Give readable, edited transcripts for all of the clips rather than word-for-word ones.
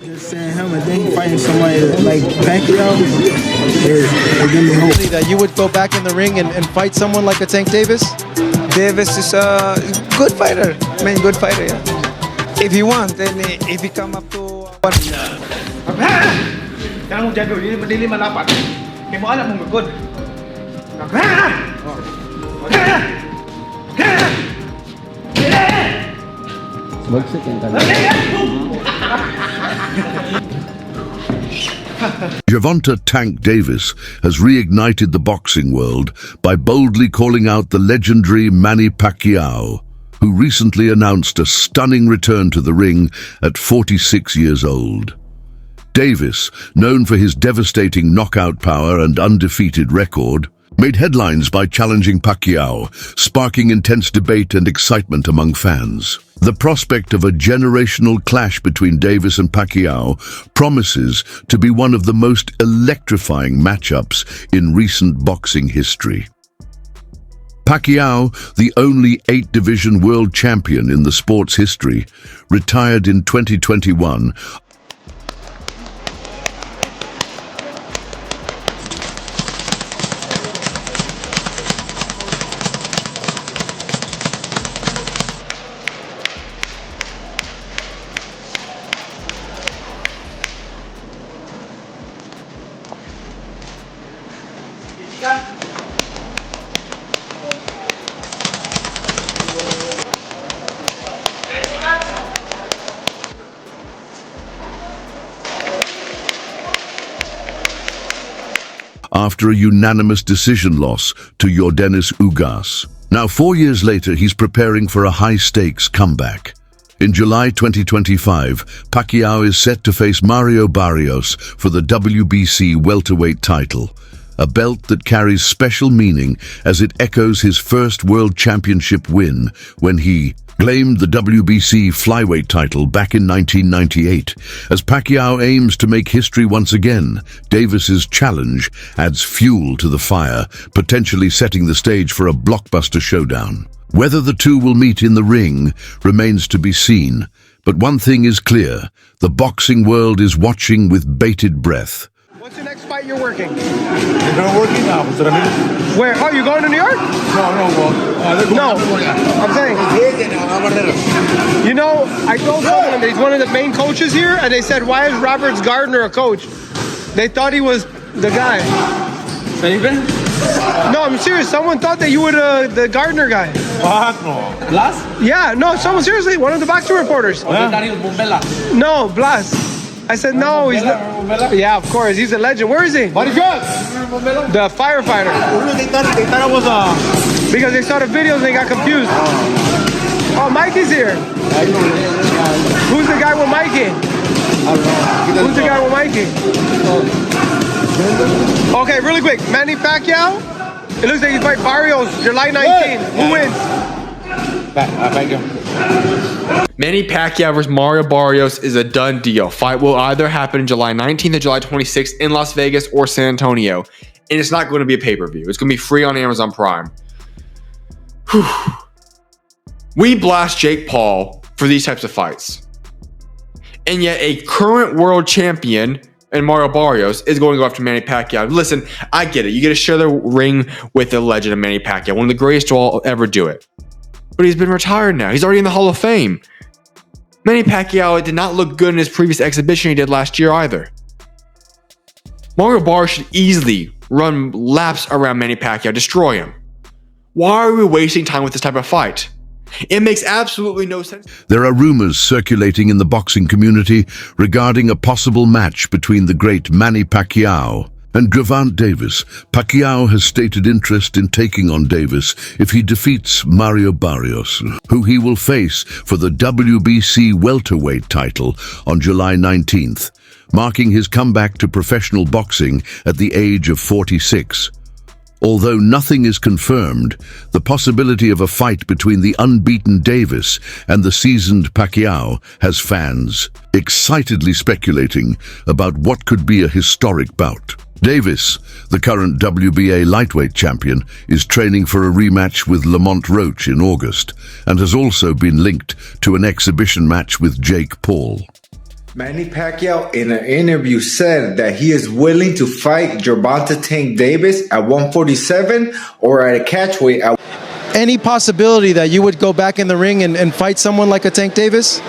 Just saying him and then he fighting somebody like Pacquiao, it give me hope. That you would go back in the ring and fight someone like a Tank Davis? Davis is a good fighter. I mean, good fighter, yeah. If he wants, then if he come up to... Jangan jago, dili malapat. Kaya mo alam mong magod. Gervonta Tank Davis has reignited the boxing world by boldly calling out the legendary Manny Pacquiao, who recently announced a stunning return to the ring at 46 years old. Davis, known for his devastating knockout power and undefeated record, made headlines by challenging Pacquiao, sparking intense debate and excitement among fans. The prospect of a generational clash between Davis and Pacquiao promises to be one of the most electrifying matchups in recent boxing history. Pacquiao, the only 8-division world champion in the sport's history, retired in 2021 after a unanimous decision loss to Yordenis Ugas. Now, 4 years later, he's preparing for a high-stakes comeback. In July 2025, Pacquiao is set to face Mario Barrios for the WBC welterweight title, a belt that carries special meaning as it echoes his first world championship win when he claimed the WBC flyweight title back in 1998. As Pacquiao aims to make history once again, Davis's challenge adds fuel to the fire, potentially setting the stage for a blockbuster showdown. Whether the two will meet in the ring remains to be seen, but one thing is clear: the boxing world is watching with bated breath. What's your next fight you're working? I'm working now. Where? Oh, you going to New York? No. I'm saying. You know, I told someone that he's one of the main coaches here, and they said, "Why is Roberts Gardner a coach?" They thought he was the guy. No, I'm serious. Someone thought that you were the Gardner guy. What? No. Blas? Yeah, no, someone seriously, one of the boxing reporters. No, Blas. I said no, he's not. Yeah, of course, he's a legend. Where is he? What is yours? The firefighter. They thought it was Because they saw the videos and they got confused. Oh, Mikey's here. Who's the guy with Mikey? Who's the guy with Mikey? Okay, really quick. Manny Pacquiao. It looks like he's fight Barrios July 19th. Who wins? Pacquiao. Manny Pacquiao versus Mario Barrios is a done deal. Fight will either happen July 19th or July 26th in Las Vegas or San Antonio. And it's not going to be a pay-per-view. It's going to be free on Amazon Prime. Whew. We blast Jake Paul for these types of fights. And yet a current world champion and Mario Barrios is going to go after Manny Pacquiao. Listen, I get it. You get to share the ring with the legend of Manny Pacquiao, one of the greatest to all ever do it. But he's been retired now. He's already in the Hall of Fame. Manny Pacquiao did not look good in his previous exhibition he did last year either. Mario Barrios should easily run laps around Manny Pacquiao, destroy him. Why are we wasting time with this type of fight? It makes absolutely no sense. There are rumors circulating in the boxing community regarding a possible match between the great Manny Pacquiao and Gervonta Davis. Pacquiao has stated interest in taking on Davis if he defeats Mario Barrios, who he will face for the WBC welterweight title on July 19th, marking his comeback to professional boxing at the age of 46. Although nothing is confirmed, the possibility of a fight between the unbeaten Davis and the seasoned Pacquiao has fans excitedly speculating about what could be a historic bout. Davis, the current WBA lightweight champion, is training for a rematch with Lamont Roach in August and has also been linked to an exhibition match with Jake Paul. Manny Pacquiao in an interview said that he is willing to fight Gervonta Tank Davis at 147 or at a catchweight at... Any possibility that you would go back in the ring and fight someone like a Tank Davis?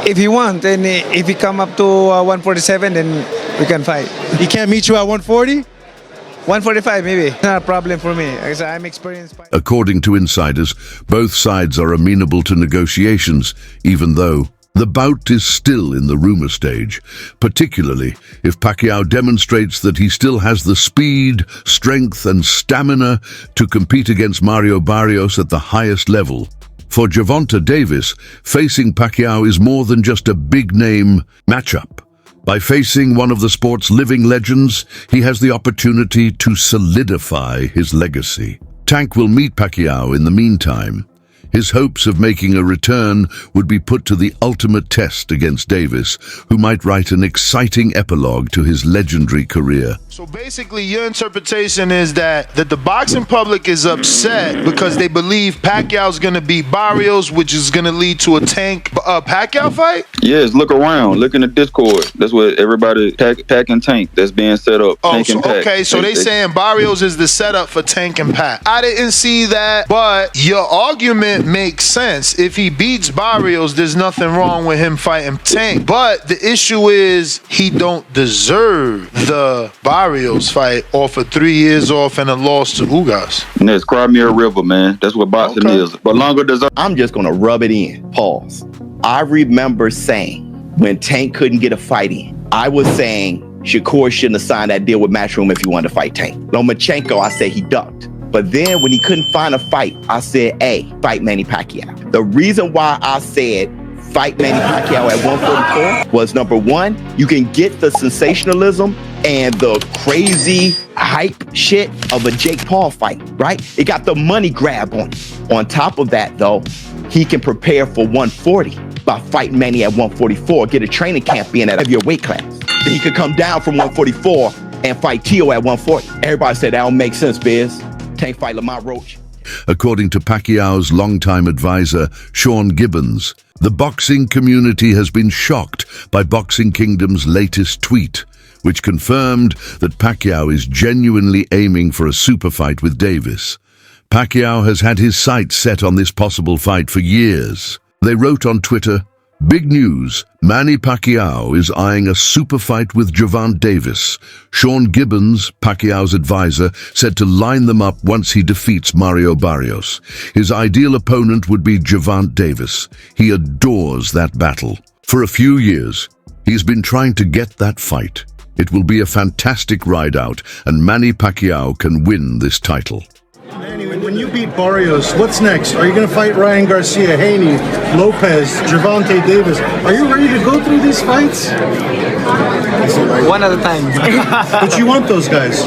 If he want, and if he come up to 147, then we can fight. He can't meet you at 140? 145 maybe. Not a problem for me. I'm experienced. According to insiders, both sides are amenable to negotiations, even though the bout is still in the rumor stage, particularly if Pacquiao demonstrates that he still has the speed, strength, and stamina to compete against Mario Barrios at the highest level. For Gervonta Davis, facing Pacquiao is more than just a big-name matchup. By facing one of the sport's living legends, he has the opportunity to solidify his legacy. Tank will meet Pacquiao in the meantime. His hopes of making a return would be put to the ultimate test against Davis, who might write an exciting epilogue to his legendary career. So basically, your interpretation is that the boxing public is upset because they believe Pacquiao's going to beat Barrios, which is going to lead to a Tank Pacquiao fight? Yes, look around. Look in the Discord. That's what everybody, Pac and Tank, that's being set up. Oh, Tank so, and Pac. okay, so they saying Barrios is the setup for Tank and Pac. I didn't see that, but your argument makes sense. If he beats Barrios, there's nothing wrong with him fighting Tank. But the issue is he don't deserve the Barrios fight off of 3 years off and a loss to Ugas. And that's Cry Me a River, man. That's what boxing is. But longer deserve. I'm just gonna rub it in. Pause. I remember saying when Tank couldn't get a fight in, I was saying Shakur shouldn't have signed that deal with Matchroom if he wanted to fight Tank. Lomachenko, I said he ducked. But then when he couldn't find a fight, I said, hey, fight Manny Pacquiao. The reason why I said fight Manny Pacquiao at 144 was, number one, you can get the sensationalism and the crazy hype shit of a Jake Paul fight, right? It got the money grab on it. On top of that, though, he can prepare for 140 by fighting Manny at 144, get a training camp in at a heavier weight class. Then he could come down from 144 and fight Tio at 140. Everybody said that don't make sense, Biz. Tank fight Lamont Roach. According to Pacquiao's longtime advisor, Sean Gibbons, the boxing community has been shocked by Boxing Kingdom's latest tweet, which confirmed that Pacquiao is genuinely aiming for a super fight with Davis. Pacquiao has had his sights set on this possible fight for years. They wrote on Twitter, "Big news, Manny Pacquiao is eyeing a super fight with Gervonta Davis." Sean Gibbons, Pacquiao's advisor, said to line them up once he defeats Mario Barrios. His ideal opponent would be Gervonta Davis. He adores that battle. For a few years, he's been trying to get that fight. It will be a fantastic ride out, and Manny Pacquiao can win this title. Manny, when you beat Barrios, what's next? Are you going to fight Ryan Garcia, Haney, Lopez, Gervonta Davis? Are you ready to go through these fights? One at a time. But you want those guys?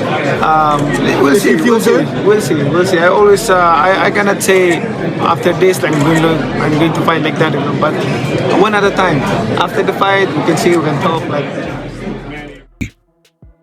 We'll see. We'll see. We'll see. I always, I cannot say after this, like I'm going to fight like that, but one at a time. After the fight, we can see, we can talk like.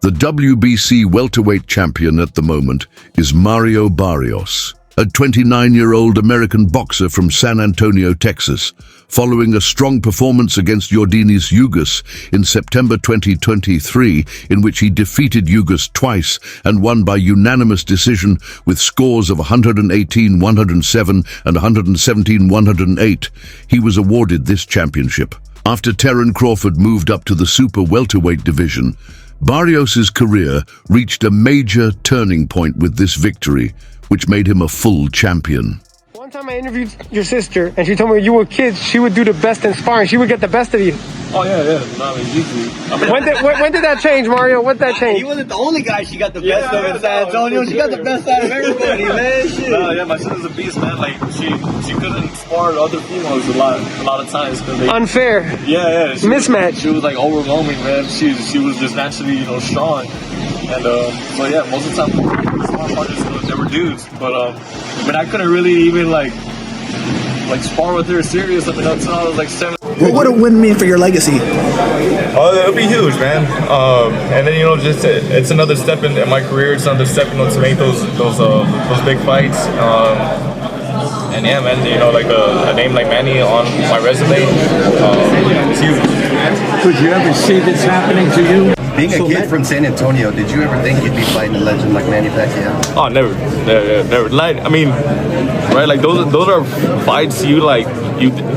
The WBC welterweight champion at the moment is Mario Barrios, a 29-year-old American boxer from San Antonio, Texas. Following a strong performance against Yordenis Ugas in September 2023, in which he defeated Ugas twice and won by unanimous decision with scores of 118-107 and 117-108, he was awarded this championship. After Terence Crawford moved up to the super welterweight division, Barrios' career reached a major turning point with this victory, which made him a full champion. One time I interviewed your sister, and she told me when you were kids, she would do the best in sparring. She would get the best of you. Oh, yeah. No, I mean, usually. When did that change, Mario? When did that change? He wasn't the only guy she got the best of in San Antonio. She got the best out of everybody, man. Shit. Yeah, my sister's a beast, man. Like, she couldn't spar other females a lot of times. Cause they, unfair. Yeah. Mismatch. She was, like, overwhelming, man. She was just naturally, strong. And, so, yeah, most of the time, smart partners, they were dudes. But, I couldn't really even, like spar with her serious up until I was like 7. What would a win mean for your legacy? It'll be huge, man. And then just it's another step in my career. It's another step to make those big fights. And yeah, man, like a name like Manny on my resume, it's huge. Could you ever see this happening to you? Being a kid from San Antonio, did you ever think you'd be fighting a legend like Manny Pacquiao? Oh, never. Like, I mean, right? Like those are fights you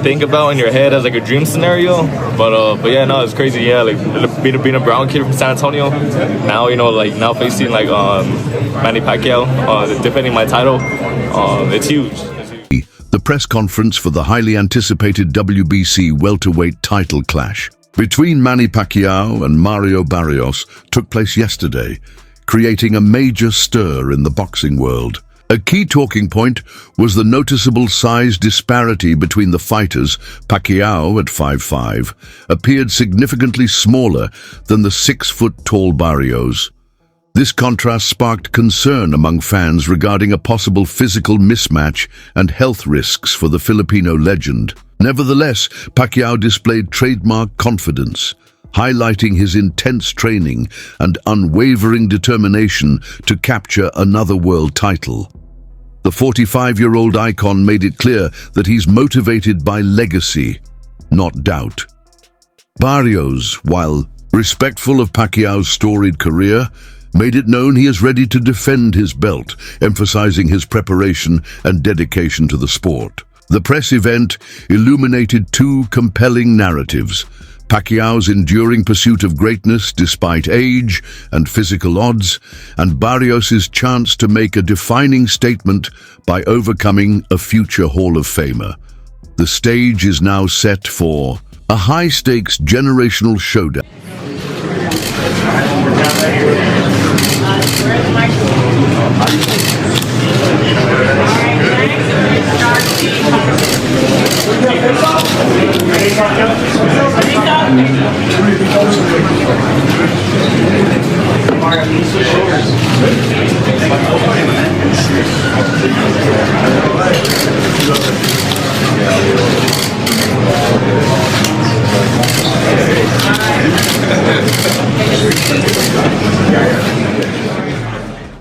think about in your head as like a dream scenario. But yeah, no, it's crazy. Yeah, like being a brown kid from San Antonio. Now now facing Manny Pacquiao, defending my title. It's huge. The press conference for the highly anticipated WBC welterweight title clash between Manny Pacquiao and Mario Barrios took place yesterday, creating a major stir in the boxing world. A key talking point was the noticeable size disparity between the fighters. Pacquiao, at 5'5", appeared significantly smaller than the 6-foot-tall Barrios. This contrast sparked concern among fans regarding a possible physical mismatch and health risks for the Filipino legend. Nevertheless, Pacquiao displayed trademark confidence, highlighting his intense training and unwavering determination to capture another world title. The 45-year-old icon made it clear that he's motivated by legacy, not doubt. Barrios, while respectful of Pacquiao's storied career, made it known he is ready to defend his belt, emphasizing his preparation and dedication to the sport. The press event illuminated two compelling narratives: Pacquiao's enduring pursuit of greatness despite age and physical odds, and Barrios' chance to make a defining statement by overcoming a future Hall of Famer. The stage is now set for a high-stakes generational showdown.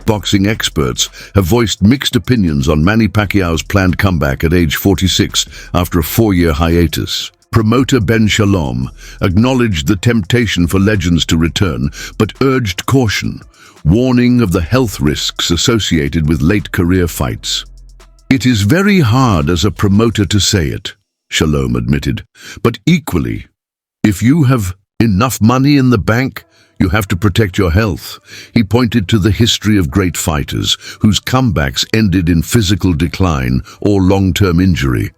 Boxing experts have voiced mixed opinions on Manny Pacquiao's planned comeback at age 46 after a 4-year hiatus. Promoter Ben Shalom acknowledged the temptation for legends to return, but urged caution, warning of the health risks associated with late career fights. "It is very hard as a promoter to say it," Shalom admitted, "but equally, if you have enough money in the bank, you have to protect your health." He pointed to the history of great fighters whose comebacks ended in physical decline or long-term injury.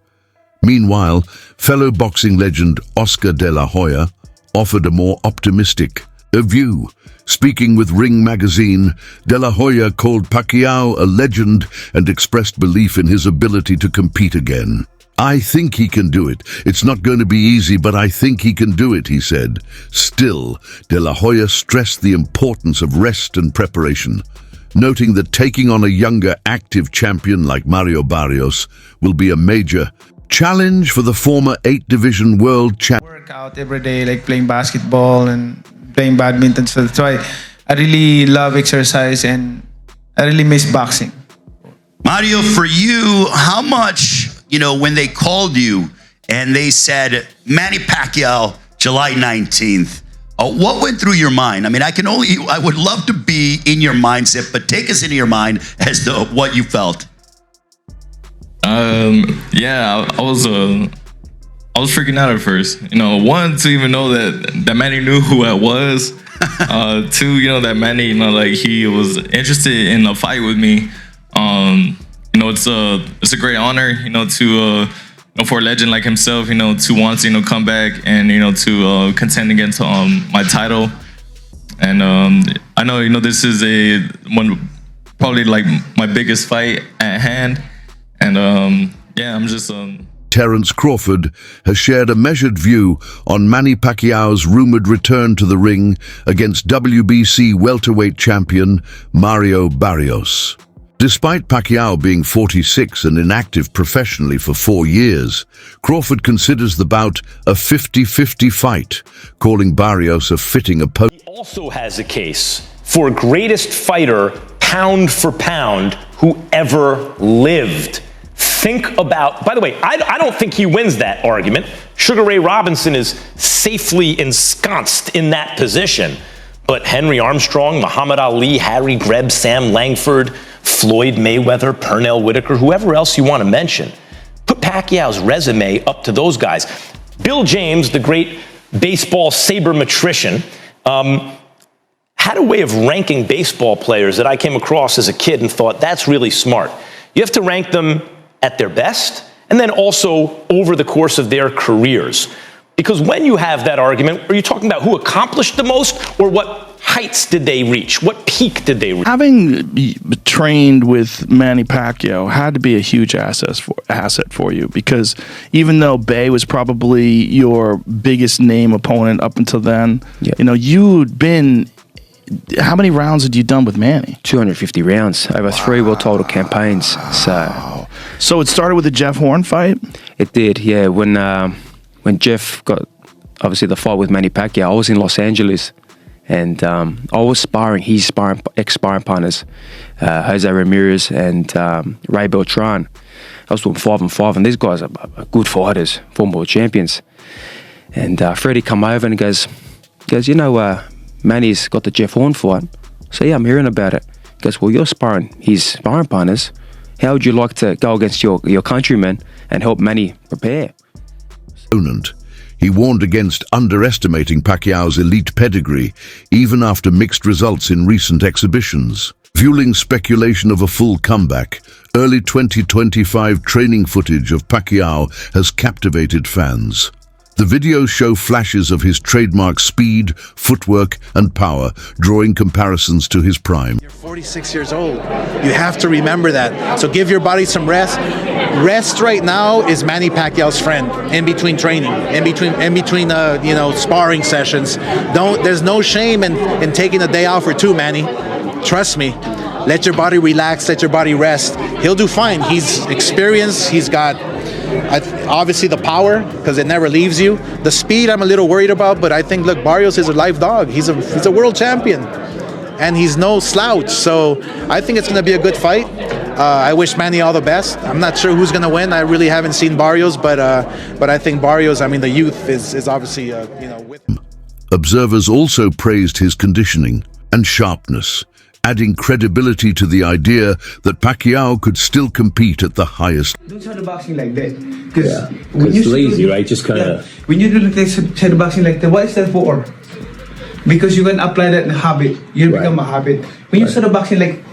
Meanwhile, fellow boxing legend Oscar de la Hoya offered a more optimistic view. Speaking with Ring magazine, de la Hoya called Pacquiao a legend and expressed belief in his ability to compete again. "I think he can do it. It's not going to be easy, but I think he can do it," he said. Still, de la Hoya stressed the importance of rest and preparation, noting that taking on a younger, active champion like Mario Barrios will be a major challenge for the former 8-division world champion. Work out every day, like playing basketball and playing badminton. So that's why I really love exercise and I really miss boxing. Mario, for you, how much, when they called you and they said, Manny Pacquiao, July 19th, what went through your mind? I mean, I would love to be in your mindset, but take us into your mind as to what you felt. Yeah, I was freaking out at first. One, to even know that Manny knew who I was. Two, that Manny, he was interested in a fight with me. It's a great honor, to for a legend like himself, to want to come back and to contend against my title. And I know this is probably like my biggest fight at hand. And yeah, I'm just Terence Crawford has shared a measured view on Manny Pacquiao's rumored return to the ring against WBC welterweight champion Mario Barrios. Despite Pacquiao being 46 and inactive professionally for 4 years, Crawford considers the bout a 50-50 fight, calling Barrios a fitting opponent. He also has a case for greatest fighter, pound for pound, who ever lived. think about, by the way, I don't think he wins that argument. Sugar Ray Robinson is safely ensconced in that position. But Henry Armstrong, Muhammad Ali, Harry Greb, Sam Langford, Floyd Mayweather, Pernell Whitaker, whoever else you want to mention, put Pacquiao's resume up to those guys. Bill James, the great baseball sabermetrician, had a way of ranking baseball players that I came across as a kid and thought, that's really smart. You have to rank them at their best and then also over the course of their careers. Because when you have that argument, are you talking about who accomplished the most or what heights did they reach? What peak did they reach? Having trained with Manny Pacquiao had to be a huge asset for you, because even though Bay was probably your biggest name opponent up until then, you know, you'd been, how many rounds had you done with Manny? 250 rounds over 3 world title campaigns. So it started with the Jeff Horn fight? It did, yeah. When Jeff got, obviously, the fight with Manny Pacquiao, I was in Los Angeles, and I was sparring his ex-sparring partners, Jose Ramirez and Ray Beltran. I was doing 5-on-5, and these guys are good fighters, former world champions. And Freddie come over and goes, you know, Manny's got the Jeff Horn fight. So yeah, I'm hearing about it. He goes, well, you're sparring his sparring partners. How would you like to go against your countrymen and help Manny prepare? He warned against underestimating Pacquiao's elite pedigree, even after mixed results in recent exhibitions. Fueling speculation of a full comeback, early 2025 training footage of Pacquiao has captivated fans. The videos show flashes of his trademark speed, footwork, and power, drawing comparisons to his prime. You're 46 years old. You have to remember that. So give your body some rest. Rest right now is Manny Pacquiao's friend. In between training, in between you know, sparring sessions. There's no shame in taking a day off or two, Manny. Trust me. Let your body relax. Let your body rest. He'll do fine. He's experienced. He's got obviously the power, because it never leaves you. The speed I'm a little worried about, but I think, look, Barrios is a live dog. He's a world champion, and he's no slouch. So I think it's going to be a good fight. I wish Manny all the best. I'm not sure who's going to win. I really haven't seen Barrios, but I think Barrios, I mean, the youth is obviously you know, with him. Observers also praised his conditioning and sharpness, adding credibility to the idea that Pacquiao could still compete at the highest. Don't try the boxing like that. Because it's lazy, right? Just kind of. When you do the shadow boxing like that, what is that for? Because you can apply that in habit. You become a habit. When you shadow boxing like.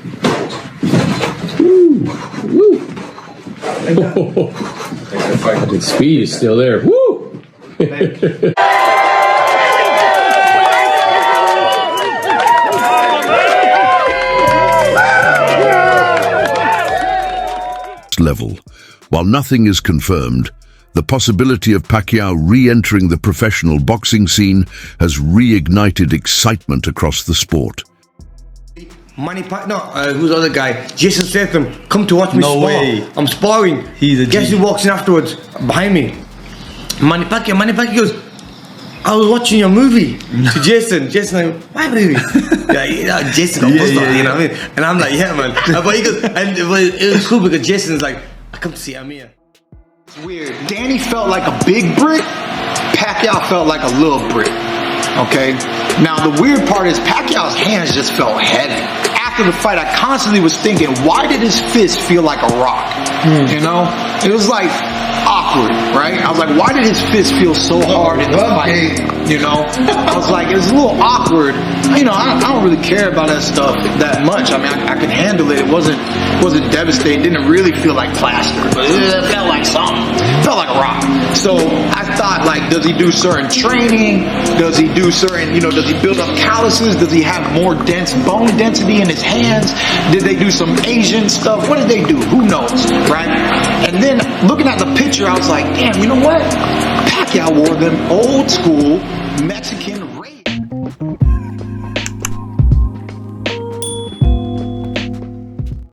Like that. The speed is still there. Woo! Level. While nothing is confirmed, the possibility of Pacquiao re-entering the professional boxing scene has reignited excitement across the sport. Manny Pacquiao, who's the other guy? Jason Statham, come to watch me spar. Way. I'm sparring. Guess who walks in afterwards? Behind me. Manny Pacquiao goes, I was watching your movie. To Jason, like, my movie? Jason got post on, you know what I mean? And I'm like, yeah, man. But he goes, and it was cool because Jason's like, I come to see Amir. It's weird. Danny felt like a big brick. Pacquiao felt like a little brick. Okay? Now, the weird part is Pacquiao's hands just felt heavy. After the fight, I constantly was thinking, why did his fist feel like a rock? You know? It was like awkward, right? I was like, why did his fist feel so hard in the fight? You know? I was like, it's a little awkward. You know, I don't really care about that stuff that much. I mean, I could handle it. It wasn't devastating. It didn't really feel like plaster, but it felt like something. It felt like a rock. So I thought, like, does he do certain training? Does he do certain, you know, does he build up calluses? Does he have more dense bone density in his hands? Did they do some Asian stuff? What did they do? Who knows, right? And then looking at the picture, I was like, damn, you know what? Pacquiao wore them old school Mexican